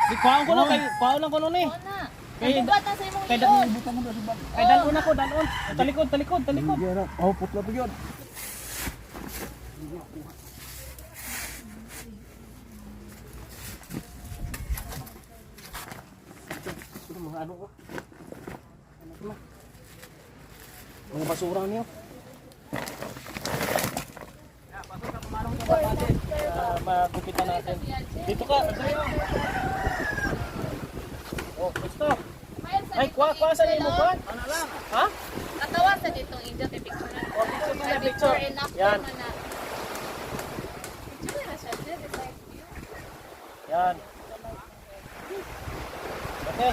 Di kuhaan ko lang kay kuhaan lang ko nun eh. Oo na. Kay Bubat na sa imong kay liod. Buta mo na sa bag. kay dalon ako, dalon. Talikod. Oh, putla pa yun. Ito mga ano ko. Mga basura niyo. Magupitan natin. Dito ka. Oh, gusto. Ay, kuha sa mo kuha. Ano lang? Ha? Katawa sa ditong India kay picture na. Oh, picture na, May picture. enough Yan. naman na. Picture na siya, this is like Yan. Okay.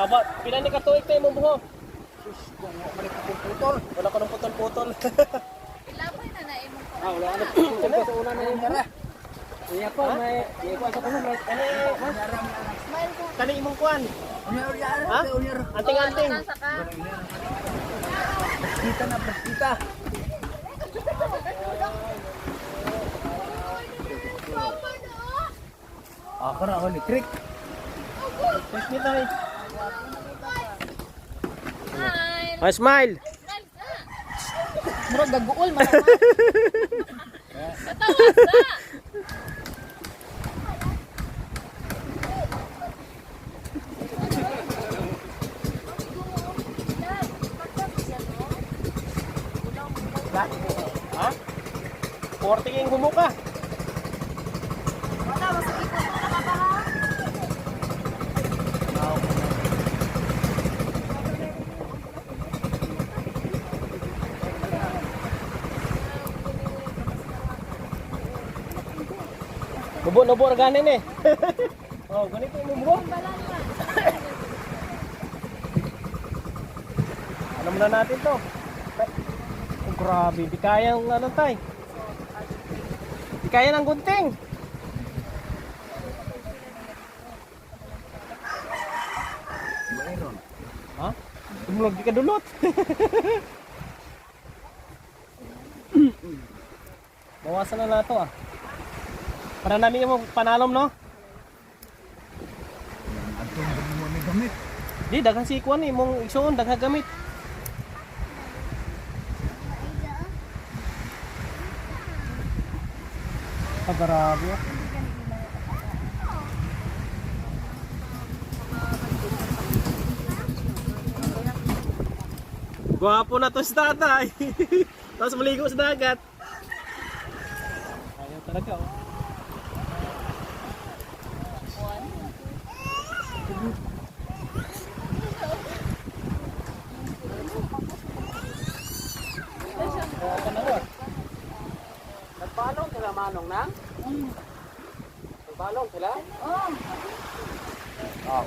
Ba, pila ni katuig tayo mo buho? Wala ka ng putol-putol. ilaboy na na imong ko. Wala na. Sa una na yung dara. Iya po, may ikuha sa kuno. Smile ko. Kani imong kuan. Unyar, Ha? unyar. Anting-anting. Nasa ka. Kita na, kita. Ako na ako ni Trick. Thanks me tayo. Smile. Smile. Smile ka. Murag gaguol man. Katawa sa. Ha? 40 king humuka. Nubo ganin eh. Oh, ganito yung nubo. Alam na natin to. Oh, grabe, di kaya ng ano tay. Di kaya ng gunting. Ha? Tumulog di ka dulot. Bawasan na nato ah. Para namin yung panalom no? Antong mo ni gamit. Di, daghang sikuan eh. Mong isuon, daghang gamit. Pagarabi ah. Gwapo na to si tatay. Tapos maligo sa dagat. Ayaw talaga oh. Nagbalong sila manong na? Nagbalong sila?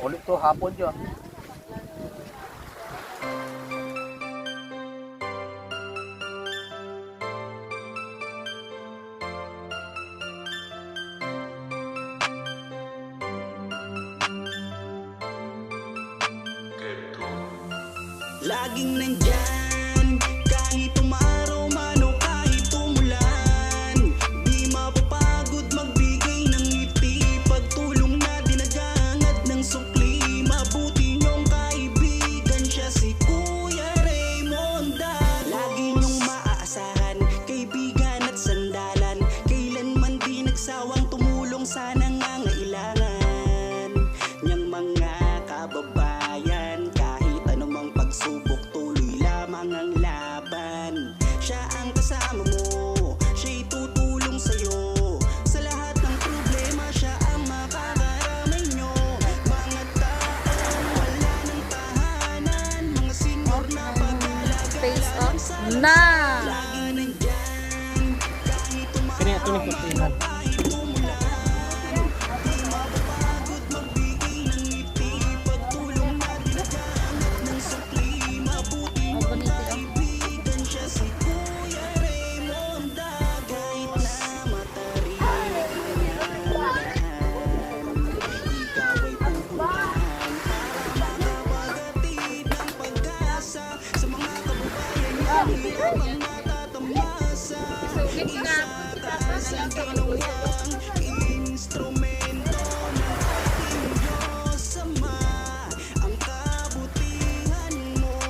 Ulit to hapon yun. Laging nandyan, kahit umaraw man o kahit umulan. Di mapapagod magbigay ng ngiti, pagtulong na dinagangat ng sukli. Mabuti niyong kaibigan siya si Kuya Raymonda. Lagi niyong maaasahan, kaibigan at sandalan. Kailanman di nagsawang tumulong sa nangangailangan niyang mga kababayan. Kahit anumang pagsubok, tuloy lamang ang laban. Siya ang kasama mo, siya'y tutulong sa'yo. Sa lahat ng problema, siya ang makakaramay nyo. Mga taong wala ng tahanan, mga senior na pag-alaga Face lang off sa na. lagi nandyan, kahit Kanya ito ni Kupinan. kahit umulan. Di mapapagod magbigay ng ngiti, pagtulong na dinagangat ng sukli. Mabuti Ang mo bonito yun. kaibigan siya si Kuya Raymonda. Kahit na matarik man ang daan, ikaw ay pupuntahan para makapagatid ng pag-asa sa mga kababayan niya. Hirap ang natatamnan. Balik na. sa ginawang instrumento ng ating Diyos Ama, ang kabutihan mo,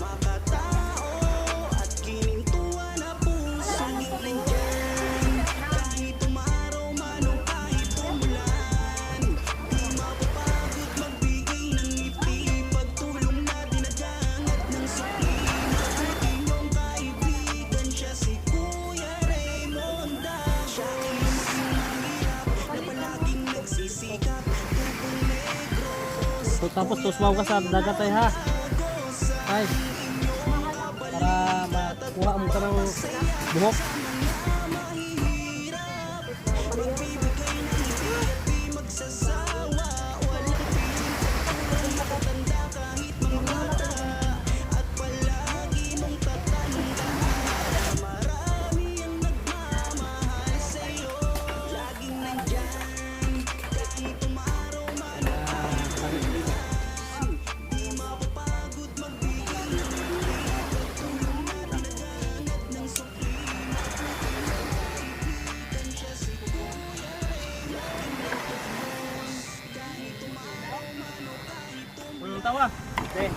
makatao at kinintuan na puso nandyan, kahit umaraw man o kahit umulan, di mapapagod magbigay ng ngiti, pagtulong na dinadangat ng sukli, mabuti mong kaibigan, siya si Kuya Raymonda. Siya ay lumang mahirap na palaging nagsisikap, tubong negros. So, tapos tusmaw ka sa dagat ay ha. Ay. Para makuha mo ka ng buhok. Tawa. Okay.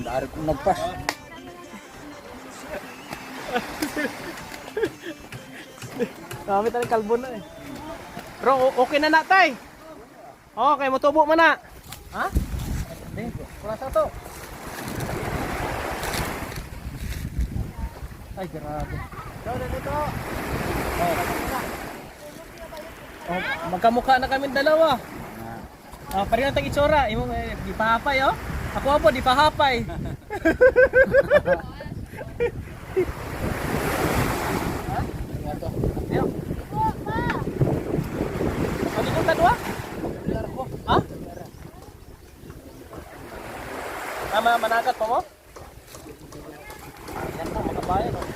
Dari ko nagpas. Kami tayo kalbo na eh. Bro, okay na na tay. Okay, mutubo mo na. Ha? Hindi, wala sa to. Ay, grabe. Dito. Oh, magkamukha na kami dalawa. Ah, pareho tayong itsura. Imo di pahapay oh. Ako po di pahapay. Yo. Ano yung kadua? Ha? Managat pa mo? Yan po, makabayan oh.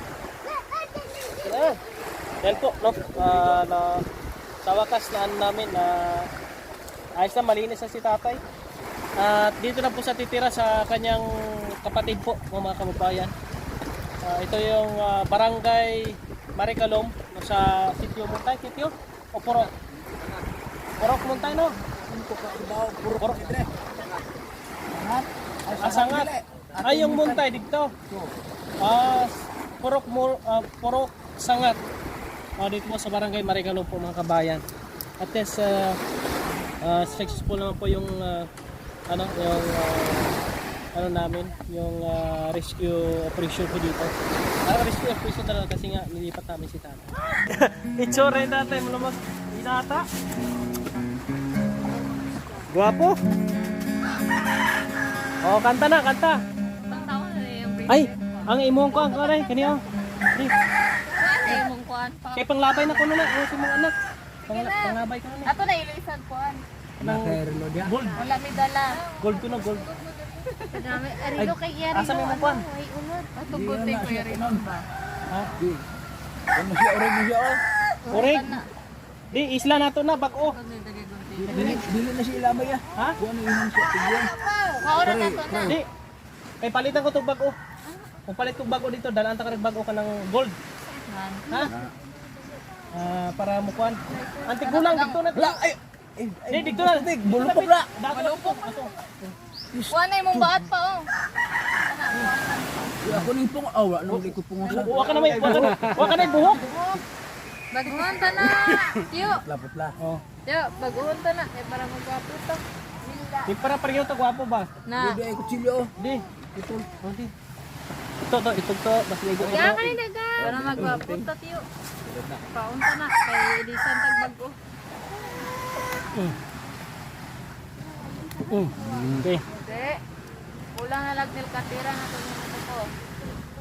Yan po, no? Sa wakas na namin na ayos na, malinis na si tatay. At dito na po sa titira sa kanyang kapatid po, mga kababayan. Ito yung barangay Maricalom sa sitio Muntay, sitio o Purok? Purok Muntay no? Purok. Asangat. Ay yung Muntay dito. Purok Sangat. Dito po sa barangay Maricalom po mga kabayan. At least successful naman po yung namin, yung rescue operation po dito. Rescue operation talaga kasi nga nilipat namin si tata. Itsura yung tatay mo naman. Inata. Guwapo. Oh, kanta na, kanta. Pang taon na yung break. Ay, ang imong ko ang karay kaniyo. Di. Ano yung mong kuhan pa? Kay panglabay na ko na na, si mga anak. Panglabay ko na na. Ato na ilisan kuhan. Gold. Wala may dala. Gold ko na, gold. Madami. Arilo kay Yari. Asa may mong kuhan? Ay, unod. Ato good day ko Yari ba? Ha? Ano siya orig niya oh. Orig. Di, isla na to na, bag-o. Dili na siya ilamay ah. Ha? Kung ano yun siya tigyan. Kaura na to na. Di. Kay palitan ko tong bag-o. Kung palit kong bag-o dito, dalaan ta ka bag-o ka ng gold. Ha? Para mo kuhan. Antik gulang dito na. Wala ay. Di, dito na. Bulupok na. Bulupok. Kuhan na yung mong baat pa oh. Ako ning pong wala nang di ko pungusan. Huwag ka na may, huwag ka na yung buhok. Baguhan ta na. Tiyo. Lapot-la. Oh. Tiyo, baguhan ta na. Eh para magwapo to. Di para pareho to, gwapo ba? Na. Di ay kutsilyo oh. Di. Ito. Oh, di. Ito to. Mas ligo ito. Kaya ka rin daga. Para magwapo to tiyo. Paunta na. Kay Elisan tag bago. Okay. Hindi. Kulang na lagnil katira na ito nito ko.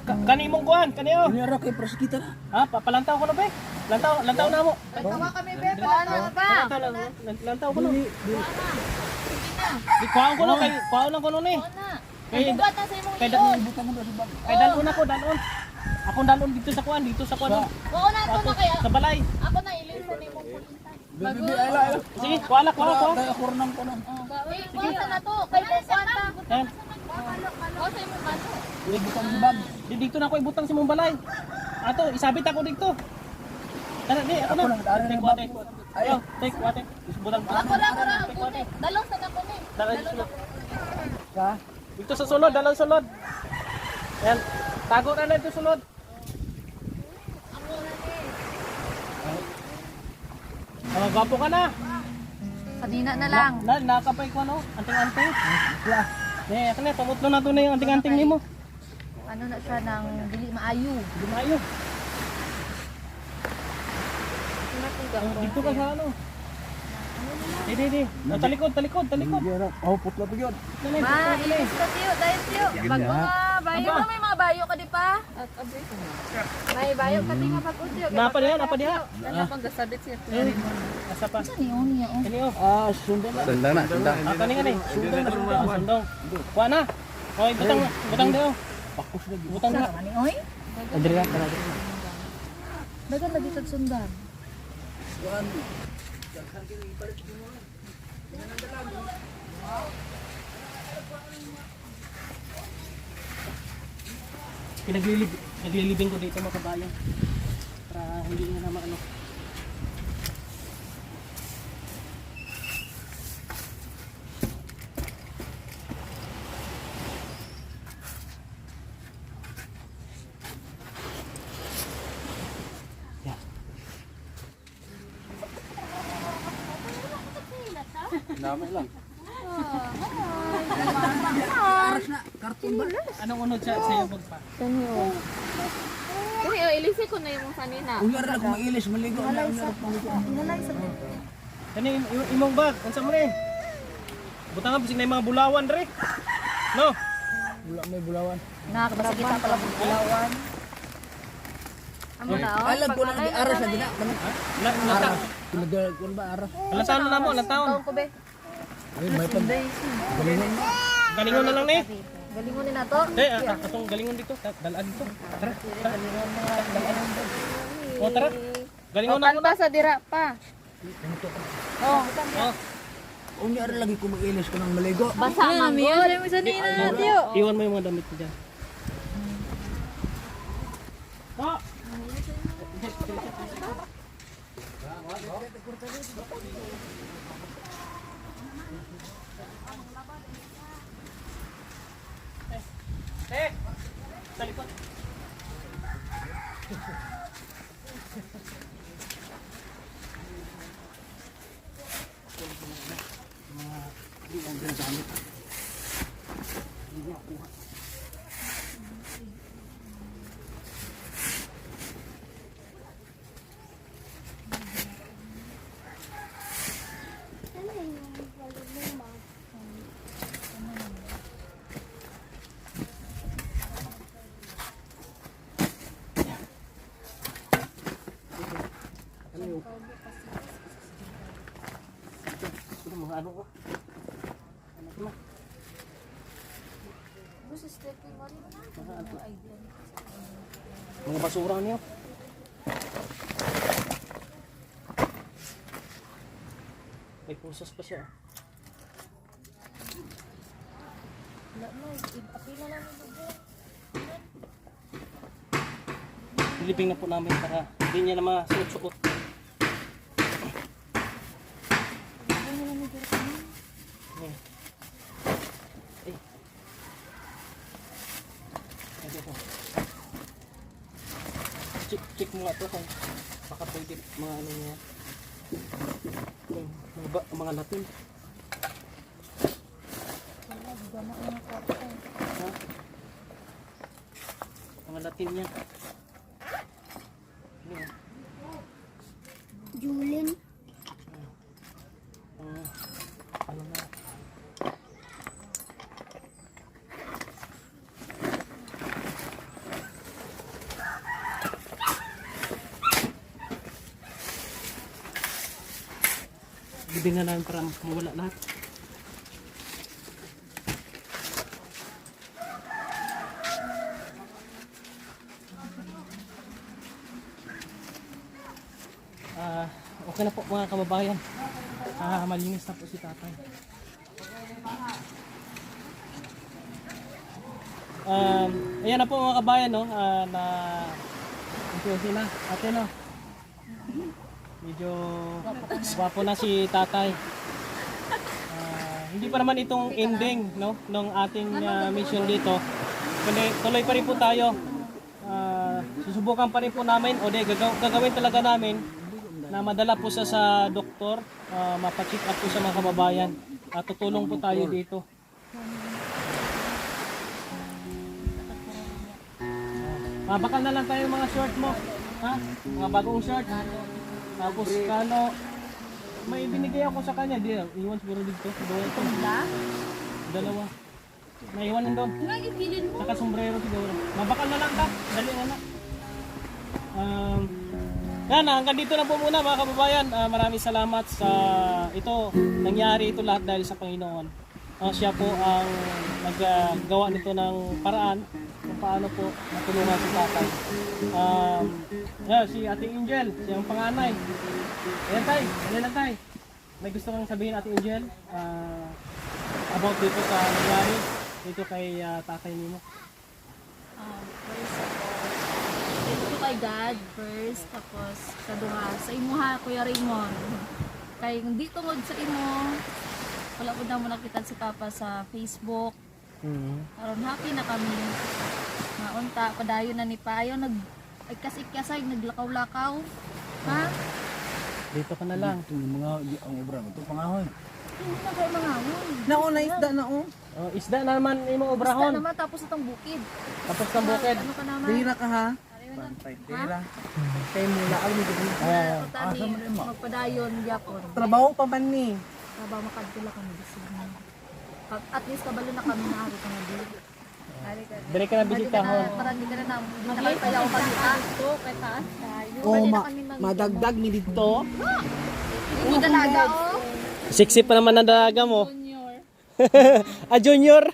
Kani mong kuhan, kaniyo. Kunyara kay prosecutor. Ha, palantaw ko na ba? Lantaw na mo. Tawa kami bebe. Kuhan na ba? Lantaw ko na. Di kuhaan ko na, kuhaan lang ko na eh. Kuhan na. Kay Bubat na sa imong kay iyon. Butang mo sa bag. kay dalon ako, dalon. Akong dalon dito sa kuhaan, dito sa kuhaan. Oo na ito na kaya. Sa balay. Ako na ilisan ni mong pulitan. Bibi ay la. Sige, kuhaan ko. Kaya ako nang kono. Wait, kuhan na to. Kay mo kuhan ta. Ayan. O sa imong baso. Ibutang si Bag. Dito na ako ibutang si mong balay. Ato, isabit ako dito. Tara, di, ako na. Take wate. Ayo, take wate. Butang. Take wate. Dalong sa kapuni. Dalay sulod. Ha? Dito sa sulod, dalay sulod. Ayan, tago na na ito sulod. Oh, gwapo ka na. Kanina na lang. Nakapay ko ano, anting-anting. Eh, ako na, pamutlo na to na yung anting-anting nimo. Ano na siya ng dili maayo. Dumayo. Dito ka sa ano. Di. Oh, talikod. Oh, putla to yun. Dali, Ma, dali. ilis ka tiyo, dahil tiyo. Bago nga, bayo na may mga bayo ka di pa. May bayo ka di nga pag-utyo. Napa diha. Ano pang gasabit siya? Asa pa. Ano yun niya? Kani oh. Ah, sundan na. Ah, kani nga ni. Sundong. Kuha na. Hoy, butang daw. Bakos na. Butang na. Ano oy? Andrea, tara. Dagan lagi sa sundan. Naglilibing ko dito mga kabayan. Para hindi na maano. Dami lang. Anong unod sa iyo pa? Kani ilisi ko na yung kanina. Uyar na kung mailis, maligo na. Inalay sa Kani imong bag, unsa mo rin? Butang bisig na yung mga bulawan re. No. Wala may bulawan. Nakakabasa kita pala bulawan. Amo na oh. Alam ko na aras na dina. Aras. Tinagal ko ba aras? Alang taon na mo, alang taon. Taon ko be. Ay, may pag galingan na. Galingon na lang ni. Galingon ni nato. Atong galingon dito, dalaan dito. Tara. O tara. Galingon na Opan pa sa dira pa. Oh, Uyar lagi ko mag-ilis ko ng maligo. basa man mo. Dali mo sa nina tiyo. Iwan mo yung mga damit ko dyan. Oh! Sa likod. Ito mga ano ko. Mga basura niyo. May pusas pa siya. Ilibing na po namin para hindi niya na masuot-suot. Check mo nga ito kung baka pwede mga ano niya. Mga latin. Ha? Mga latin niya. Julin. Ano na? Libing na namin para mawala lahat. Okay na po mga kababayan. Malinis na po si tatay. Ayan na po mga kabayan, no? Na influence na. Ate, no? Medyo gwapo na si tatay. Hindi pa naman itong ending, no? Nung ating mission dito. Kundi tuloy pa rin po tayo. Susubukan pa rin po namin, o gagawin talaga namin na madala po sa doktor, mapacheck up po sa mga kababayan. At tutulong po tayo dito. Bakal na lang tayo mga short mo. Ha? Mga bagong short. Tapos kano, may binigay ako sa kanya. Di, iwan siguro dito. Dalawa. Naiwan doon. Saka sombrero siguro. Mabakal na lang ka. Dali na lang. Yan, hanggang dito na po muna mga kababayan. Maraming salamat sa ito. Nangyari ito lahat dahil sa Panginoon. Siya po ang naggawa nito ng paraan kung paano po matulungan si tatay. Si Ate Angel, siya ang panganay. Ayan tay, ano lang tay? May gusto kang sabihin Ate Angel about dito sa nangyari dito kay tatay nimo? Thank you kay God first, tapos sa duha sa imuha Kuya Raymond. Kay hindi tungod sa imo, wala po na mo nakita si Papa sa Facebook. Karon happy na kami. Maunta padayon na ni Payo ikas-ikasay naglakaw-lakaw. Ha? Dito ka na lang. Ito yung mga ang obra ito pangahoy. Hindi na kayo mangawon. Nauna isda na oh. Isda na naman imo Basta obrahon. naman tapos itong bukid. Tapos ng bukid. Ano ka naman? Dira ka ha. Bantay. Dira. Kay mula ang dito. Tani magpadayon gyapon. Trabaho pa man ni. Trabaho makadtula kami bisig. At least kabalo na kami na ako kung dito. Dire ka na bisitahon. Para hindi ka na nakakayaw pa dito. Ito kay taas tayo. Oh, madagdag mi dito. Hindi dalaga oh. Siksi pa naman ang dalaga mo. Junior. Junior.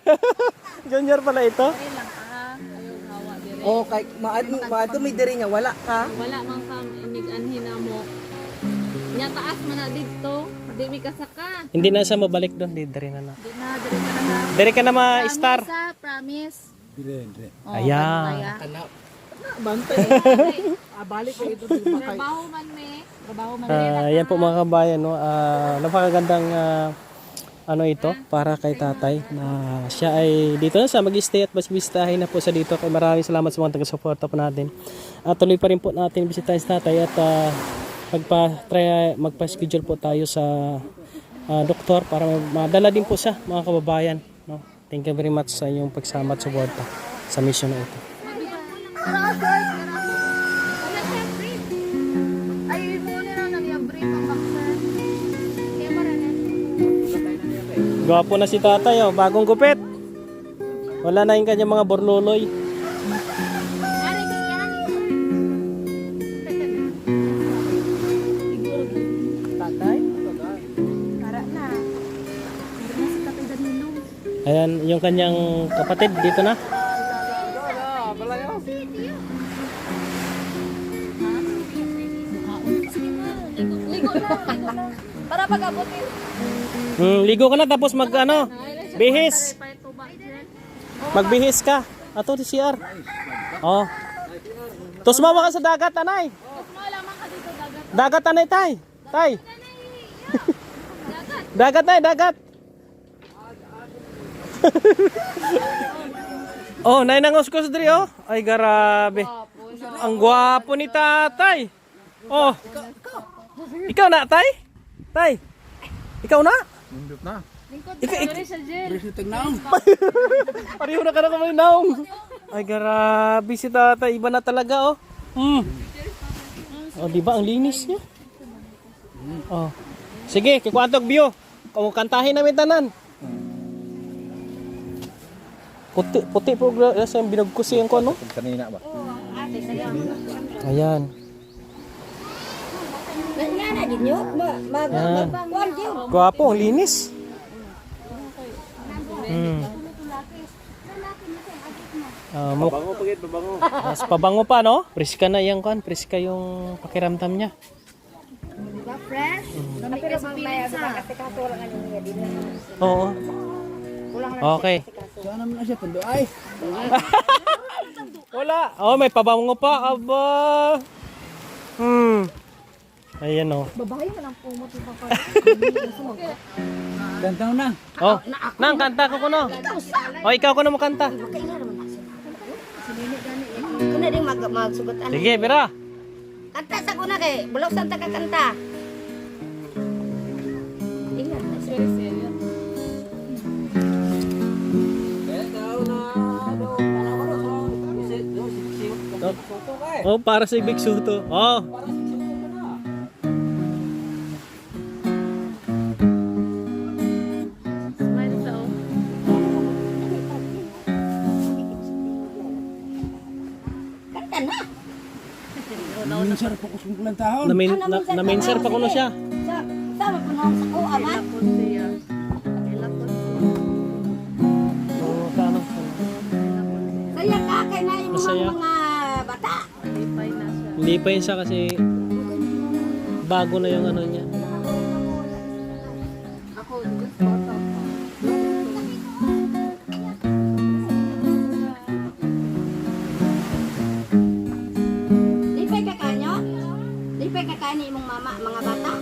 Junior pala ito. Ay lang ka. Ayaw hawa dire. Oh, kay maadto mi diri nga wala ka. Wala man ka inig-anhin na mo. Nya taas man na dito. Di mi kasaka. Hindi na siya mabalik doon. Dire na na. Di na dire ka na. Dire ka na ma-star. Promise. Dire. Oh, Ayan. Kana. Bantay. Balik ko ito di ba kay. Trabaho man me. Trabaho man Yan po mga kabayan, no? Napakagandang ano ito para kay tatay na siya ay dito na sa mag-stay at bisitahin na po sa dito. Kaya maraming salamat sa mga taga-suporta po natin. Tuloy pa rin po natin bisitahin si tatay at magpa-schedule po tayo sa doktor para madala din po siya mga kababayan. No? Thank you very much sa inyong pagsama at suporta sa mission na ito. Ay, mo na lang nag-brief ang boxer. Camera na. Gwapo na si tatay, oh. Bagong gupit. Wala na yung kanyang mga borloloy. Ari ganyan. Tatay. Para na. Hindi na si Tatay Danilo. Ayan, yung kanyang kapatid dito na. Ligo na. Para pag-abutin. Ligo ka na tapos mag ano, bihis. Magbihis ka. Ato si CR. Oh. Tos mawa ka sa dagat, anay. Dagat, anay, tay. Tay. Dagat, tay, dagat. Oh, nay nanguskus diri oh. Ay garabe. Ang gwapo ni tatay. Oh. Ikaw na, tay? Tay. Ikaw na? Nindot na. Lingkod Naong. Pareho na ka na kami naong. Ay, grabe si tatay. Iba na talaga, oh. Oh, di ba? Ang linis niya. Oh. Sige, kikwantog view. Kung kantahin namin tanan. Puti po sa binagkusi yung kono. Kanina ba? Ayan. Gwapo, ang linis. Babango pagit, babango. Mas pabango pa, no? Preska na yan, kan. Preska yung pakiramdam niya. Diba fresh? Namay ka sa pinsa. Oo. Okay. Sana mo na siya tundo ay. Wala. Oh, may pabango pa. Aba. Ayan oh. Babae mo lang po mo ito pa. Gantaw na. Oh, nang kanta ko kuno. Oh, ikaw kuno mo kanta. Kuna ding magsugot ano. Sige, bira. Kanta sa kuna kay bulok santa ka kanta. Ingat na siya. Oh, para sa Biksu to. Oh. Smile sa o. Kanta na. Minsan po kusong kulang tahon. Na-main sir pa kuno siya. Sama po na sa kuha man. Ilapon siya. Ilapon siya. Oh, kano. Kaya ka kay na yung Masaya. mga bata. Lipay na siya. Hindi pa yun siya kasi bago na yung ano niya. Ako, just photo ko. Lipay ka kanyo? Lipay ka kani imong mama mga bata.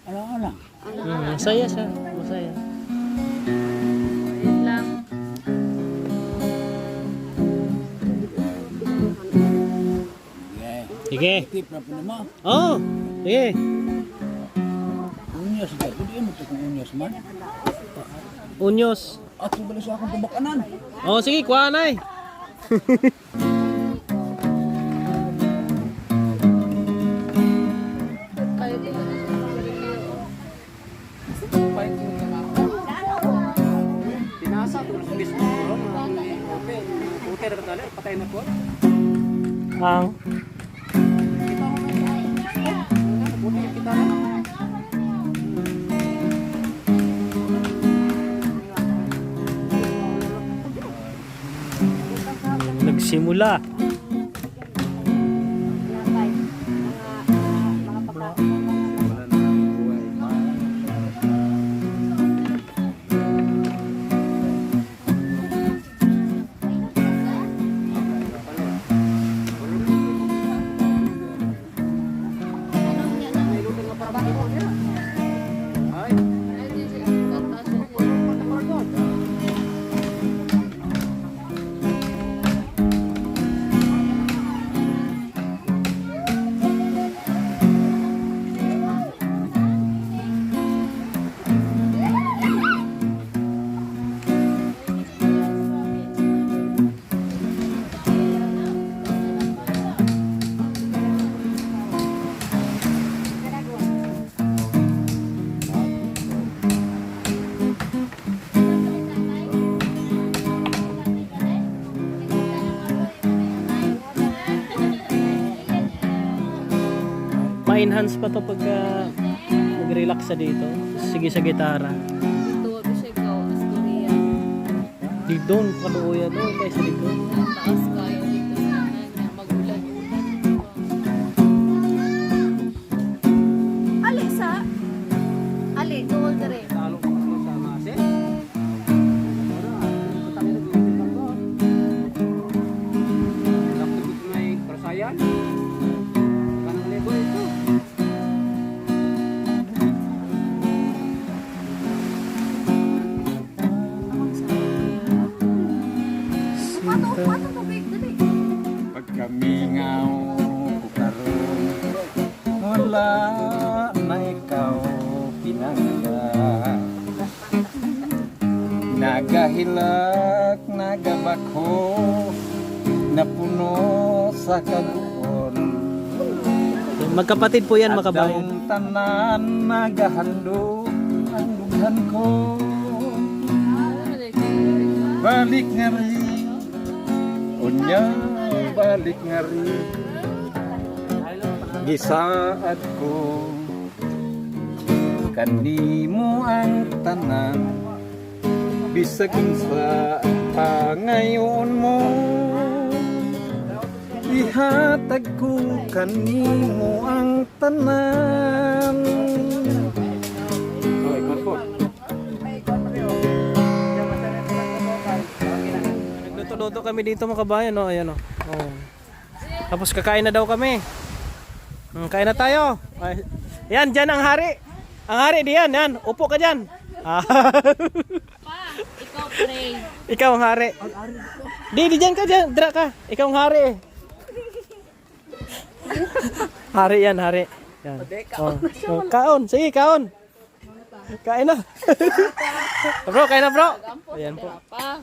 Alang-alang. Masaya siya. Masaya. Wait lang. Yeah. Sige. Tip na po naman. Oh, sige. Unyos ba? Hindi mo ito kung unyos man. Unyos. At subali sa akong tumakanan. Oh, sige, kuha na eh. Kayo din na siya. Pinasa to sa mismo ko. Okay na tali, patay na po. Ang Kita na. nagsimula. Ma-enhance pa to pagka mag-relax sa dito. Sige sa gitara. Dito, wabi siya ikaw. Astoria. Di doon, kaluoya doon tayo sa dito. Taas kayo dito sa kanya. Magulan-ulan. Ali sa? Ali, doon dire. Pagkamingaw ko karon, wala na ikaw pinangga. Nagahilak, nagabako, napuno sa kaguon. Magkapatid po yan, makabayan. At daong tanan, nagahandog ang lughan ko. Balik nga rin, unya balik nga rin. Gisaad ko, kanimo ang tanan, bisag sa pangayon mo. Ihatag ko kanimo ang tanan. Oh, ikot po. nagluluto kami dito mga kabayan, no? Ayan, no? Oh. Tapos kakain na daw kami. Kain na tayo. Ay, yan, dyan ang hari. Ang hari diyan, yan. Upo ka dyan. Ah. Pa, ikaw pray. Ikaw ang hari. Di dyan ka dyan. Dra ka. Ikaw ang hari. Hari yan, hari. Yan. Oh. Oh, kaon. Sige, kaon. Kain na. Bro, kain na bro. Ayan po. Pa.